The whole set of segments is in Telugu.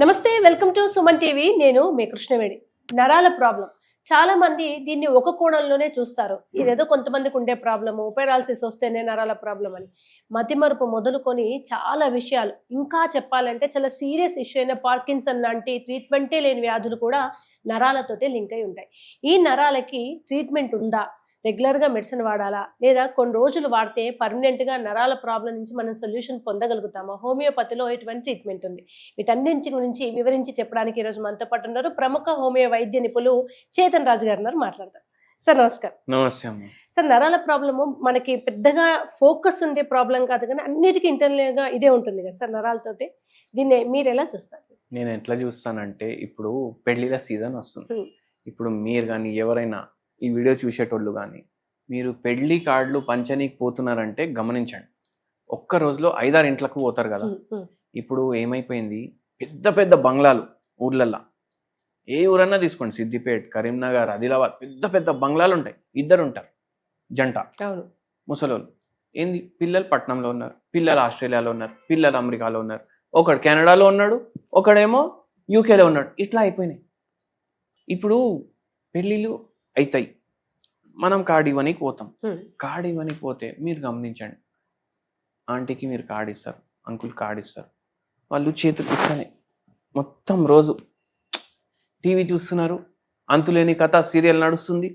నమస్తే, వెల్కమ్ టు సుమన్ టీవీ. నేను మీ కృష్ణవేణి. నరాల ప్రాబ్లం చాలా మంది దీన్ని ఒక కోణంలోనే చూస్తారు. ఇదేదో కొంతమందికి ఉండే ప్రాబ్లము, పెరాలసిస్ వస్తేనే నరాల ప్రాబ్లం అని. మతిమరుపు మొదలుకొని చాలా విషయాలు, ఇంకా చెప్పాలంటే చాలా సీరియస్ ఇష్యూ అయిన పార్కిన్సన్ లాంటి ట్రీట్మెంటే లేని వ్యాధులు కూడా నరాలతోటే లింక్ అయి ఉంటాయి. ఈ నరాలకి ట్రీట్మెంట్ ఉందా? రెగ్యులర్గా మెడిసిన్ వాడాలా, లేదా కొన్ని రోజులు వాడితే పర్మనెంట్గా నరాల ప్రాబ్లం నుంచి మనం సొల్యూషన్ పొందగలుగుతామా? హోమియోపతిలో ఎటువంటి ట్రీట్మెంట్ ఉంది? వీటన్నింటి గురించి వివరించి చెప్పడానికి ఈరోజు మనతో పాటు ఉన్నారు ప్రముఖ హోమియో వైద్య నిపుణులు చేతన్ రాజు గారు ఉన్నారు. మాట్లాడతారు. సార్ నమస్కారం. నమస్తే అమ్మ. సార్, నరాల ప్రాబ్లము మనకి పెద్దగా ఫోకస్ ఉండే ప్రాబ్లం కాదు, కానీ అన్నిటికీ ఇంటర్నల్గా ఇదే ఉంటుంది కదా సార్ నరాలతోటి. దీన్ని మీరు ఎలా చూస్తారు? నేను ఎట్లా చూస్తానంటే, ఇప్పుడు పెళ్లిళ్ళ సీజన్ వస్తుంది. ఇప్పుడు మీరు కానీ ఎవరైనా ఈ వీడియో చూసేటోళ్ళు కానీ మీరు పెళ్లి కార్డులు పంచనీకి పోతున్నారంటే గమనించండి. ఒక్క రోజులో 5-6 ఇంట్లకు పోతారు కదా. ఇప్పుడు ఏమైపోయింది, పెద్ద పెద్ద బంగ్లాలు ఊర్లల్లో, ఏ ఊరన్నా తీసుకోండి, సిద్దిపేట, కరీంనగర్, ఆదిలాబాద్, పెద్ద పెద్ద బంగ్లాలు ఉంటాయి. 2 ఉంటారు జంట, ముసలోళ్ళు. ఏంది, పిల్లలు పట్నంలో ఉన్నారు, పిల్లలు ఆస్ట్రేలియాలో ఉన్నారు, పిల్లలు అమెరికాలో ఉన్నారు, ఒకడు కెనడాలో ఉన్నాడు, ఒకడేమో యూకేలో ఉన్నాడు. ఇట్లా అయిపోయినాయి. ఇప్పుడు పెళ్ళిళ్ళు అవుతాయి, మనం కార్డు ఇవ్వనికి పోతాం. కార్డు ఇవ్వనికి పోతే మీరు గమనించండి, ఆంటీకి మీరు కార్డు ఇస్తారు, అంకుల్ కార్డు ఇస్తారు, వాళ్ళు చేతులు ఇట్లనే మొత్తం రోజు టీవీ చూస్తున్నారు, అంతులేని కథ సీరియల్ నడుస్తుంది,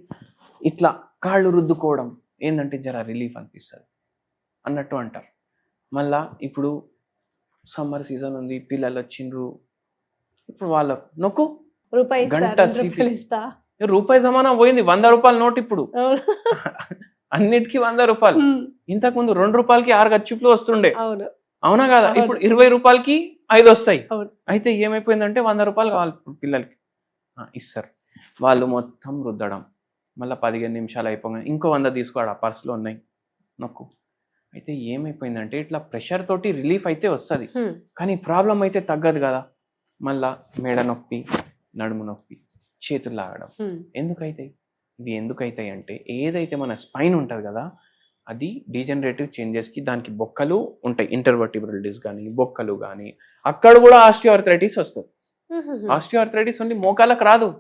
ఇట్లా కాళ్ళు రుద్దుకోవడం ఏంటంటే జర రిలీఫ్ అనిపిస్తుంది అన్నట్టు అంటారు. మళ్ళా ఇప్పుడు సమ్మర్ సీజన్ ఉంది, పిల్లలు వచ్చిండ్రు, ఇప్పుడు వాళ్ళ నొక్కు రూపాయి జమానా పోయింది, 100 రూపాయల నోట్ ఇప్పుడు. అన్నిటికీ 100 రూపాయలు. ఇంతకు ముందు 2 రూపాయలకి 6 గచ్చిపులు వస్తుండే, అవునా కదా? ఇప్పుడు 20 రూపాయలకి 5 వస్తాయి. అయితే ఏమైపోయిందంటే 100 రూపాయలు కావాలి పిల్లలకి, ఇస్తారు. వాళ్ళు మొత్తం రుద్దడం, మళ్ళీ 15 నిమిషాలు అయిపోగానే ఇంకో 100 తీసుకోవడం, పర్సులో ఉన్నాయి, నొక్కు. అయితే ఏమైపోయిందంటే ఇట్లా ప్రెషర్ తోటి రిలీఫ్ అయితే వస్తుంది, కానీ ప్రాబ్లం అయితే తగ్గదు కదా. మళ్ళా మెడ నొప్పి, నడుము నొప్పి, చేతులు లాగడం. ఎందుకైతాయి ఇవి? ఎందుకైతాయి అంటే ఏదైతే మన స్పైన్ ఉంటుంది కదా, అది డీజనరేటివ్ చేంజెస్కి దానికి బొక్కలు ఉంటాయి, ఇంటర్వర్టిబ్రల్ డిస్క్ కానీ బొక్కలు కానీ, అక్కడ కూడా ఆస్టియోఆర్థరైటిస్ వస్తుంది. ఆస్టియోఆర్థరైటిస్ ఓన్లీ మోకాలకు రాదు,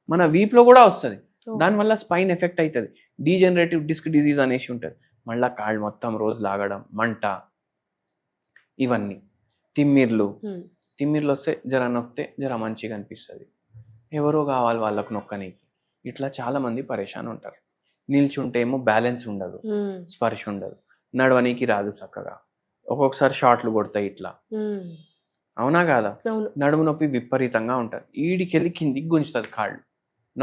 మన వీపులో కూడా వస్తుంది. దానివల్ల స్పైన్ ఎఫెక్ట్ అవుతుంది, డీజనరేటివ్ డిస్క్ డిజీజ్ అనేసి ఉంటుంది. మళ్ళీ కాళ్ళు మొత్తం రోజు లాగడం, మంట, ఇవన్నీ. తిమ్మిర్లు వస్తే జర నొక్కితే జర మంచిగా అనిపిస్తుంది, ఎవరో కావాలి వాళ్ళకు నొక్కనికి. ఇట్లా చాలా మంది పరేషాన్ ఉంటారు. నిల్చుంటే ఏమో బ్యాలెన్స్ ఉండదు, స్పర్శ ఉండదు, నడవనికి రాదు చక్కగా, ఒక్కొక్కసారి షార్ట్లు కొడతాయి ఇట్లా, అవునా కాదా? నడుము నొప్పి విపరీతంగా ఉంటుంది, ఈడికెళ్ళి కిందికి గుంజుతుంది కాళ్ళు.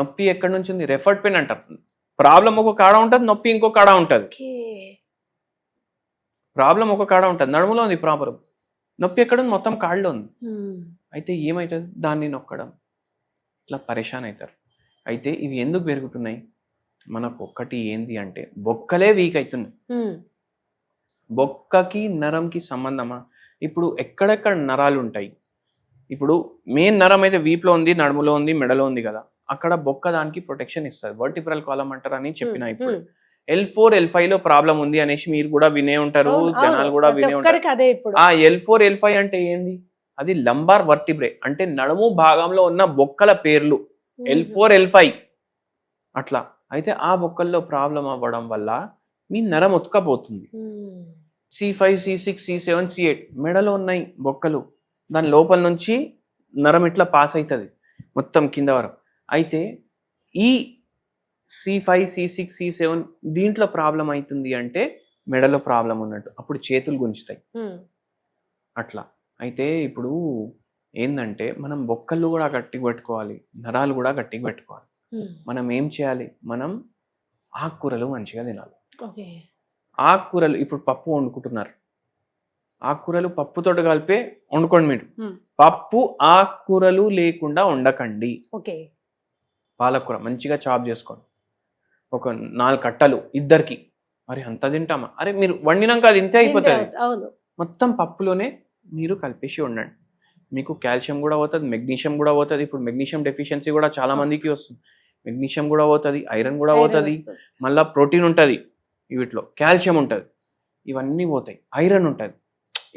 నొప్పి ఎక్కడి నుంచి ఉంది? రెఫర్డ్ పెయిన్ అంటారు. ప్రాబ్లం ఒక కాడ ఉంటుంది, నొప్పి ఇంకో కాడ ఉంటుంది. ప్రాబ్లం ఒక కాడ ఉంటుంది, నడుములో ఉంది ప్రాబ్లం, నొప్పి ఎక్కడుంది? మొత్తం కాళ్ళలో ఉంది. అయితే ఏమవుతుంది? దాన్ని నొక్కడం, ఇట్లా పరేషాన్ అవుతారు. అయితే ఇవి ఎందుకు పెరుగుతున్నాయి? మనకు ఒక్కటి ఏంది అంటే బొక్కలే వీక్ అవుతున్నాయి. బొక్కకి నరంకి సంబంధమా? ఇప్పుడు ఎక్కడెక్కడ నరాలు ఉంటాయి, ఇప్పుడు మెయిన్ నరం అయితే వీపులో ఉంది, నడుములో ఉంది, మెడలో ఉంది కదా, అక్కడ బొక్క దానికి ప్రొటెక్షన్ ఇస్తుంది, వర్టిబ్రల్ కాలమ్ అంటారు అని చెప్పిన. ఇప్పుడు L4 L5 లో ప్రాబ్లం ఉంది అనేసి మీరు కూడా వినే ఉంటారు, జనాలు కూడా వినే ఉంటారు. ఆ L4 L5 అంటే ఏంది? అది లంబార్ వర్టిబ్రే, అంటే నడుము భాగంలో ఉన్న బొక్కల పేర్లు. L4 L5 అట్లా. అయితే ఆ బొక్కల్లో ప్రాబ్లం అవ్వడం వల్ల మీ నరం ఉతకపోతుంది. C5 C6 C7 C8 మెడలో ఉన్నాయి బొక్కలు, దాని లోపల నుంచి నరం ఇట్లా పాస్ అవుతుంది మొత్తం కింద వరకు. అయితే ఈ C5 C6 C7 దీంట్లో ప్రాబ్లం అవుతుంది అంటే మెడలో ప్రాబ్లం ఉన్నట్టు, అప్పుడు చేతులు గుంజుతాయి అట్లా. అయితే ఇప్పుడు ఏంటంటే మనం బొక్కలు కూడా గట్టిగా పెట్టుకోవాలి, నరాలు కూడా గట్టిగా పెట్టుకోవాలి. మనం ఏం చేయాలి? మనం ఆకుకూరలు మంచిగా తినాలి. ఆకుకూరలు, ఇప్పుడు పప్పు వండుకుంటున్నారు, ఆకుకూరలు పప్పుతో కలిపే వండుకోండి. మీరు పప్పు ఆకుకూరలు లేకుండా వండకండి. పాలకూర మంచిగా చాప్ చేసుకోండి, ఒక 4 కట్టలు ఇద్దరికి. మరి అంత తింటామా? అరే మీరు వండినాక అది ఇంతే అయిపోతుంది. మొత్తం పప్పులోనే మీరు కలిపేసి ఉండండి, మీకు కాల్షియం కూడా పోతుంది, మెగ్నీషియం కూడా పోతుంది. ఇప్పుడు మెగ్నీషియం డెఫిషియన్సీ కూడా చాలా మందికి వస్తుంది, మెగ్నీషియం కూడా పోతుంది, ఐరన్ కూడా పోతుంది, మళ్ళీ ప్రోటీన్ ఉంటుంది వీటిలో, కాల్షియం ఉంటుంది, ఇవన్నీ పోతాయి, ఐరన్ ఉంటుంది.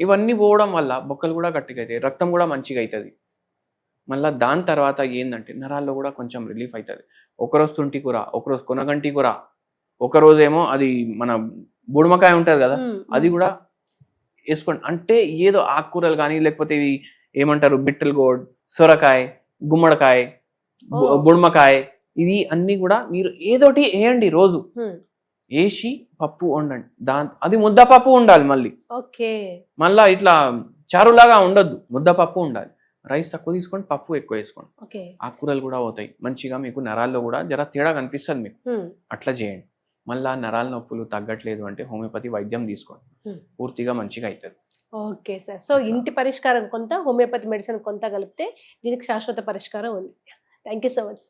ఇవన్నీ పోవడం వల్ల బొక్కలు కూడా గట్టిగా అవుతాయి, రక్తం కూడా మంచిగా అవుతుంది. మళ్ళీ దాని తర్వాత ఏంటంటే నరాల్లో కూడా కొంచెం రిలీఫ్ అవుతుంది. ఒకరోజు తుంటి కూర, ఒకరోజు కొనగంటి కూర, ఒకరోజు ఏమో అది మన బుడమకాయ ఉంటుంది కదా అది కూడా వేసుకోండి. అంటే ఏదో ఆకుకూరలు కానీ లేకపోతే ఇవి ఏమంటారు బిట్టల్ గోడ్, సొరకాయ, గుమ్మడికాయ, బుడమకాయ, ఇవి అన్ని కూడా మీరు ఏదోటి వేయండి రోజు. వేసి పప్పు వండండి. అది ముద్దపప్పు ఉండాలి. మళ్ళీ ఓకే, మళ్ళా ఇట్లా చారులాగా ఉండొద్దు, ముద్దపప్పు ఉండాలి. రైస్ తక్కువ తీసుకోండి, పప్పు ఎక్కువ వేసుకోండి. ఓకే, ఆకుకూరలు కూడా అవుతాయి మంచిగా. మీకు నరాల్లో కూడా జర తేడా కనిపిస్తుంది మీకు. అట్లా చేయండి. మళ్ళా నరాల నొప్పులు తగ్గట్లేదు అంటే హోమియోపతి వైద్యం తీసుకోండి, పూర్తిగా మంచిగా అవుతుంది. Okay sir. సో ఇంటి పరిష్కారం కొంత, హోమియోపతి మెడిసిన్ కొంత కలిపితే దీనికి శాశ్వత పరిష్కారం ఉంది. Thank you so much.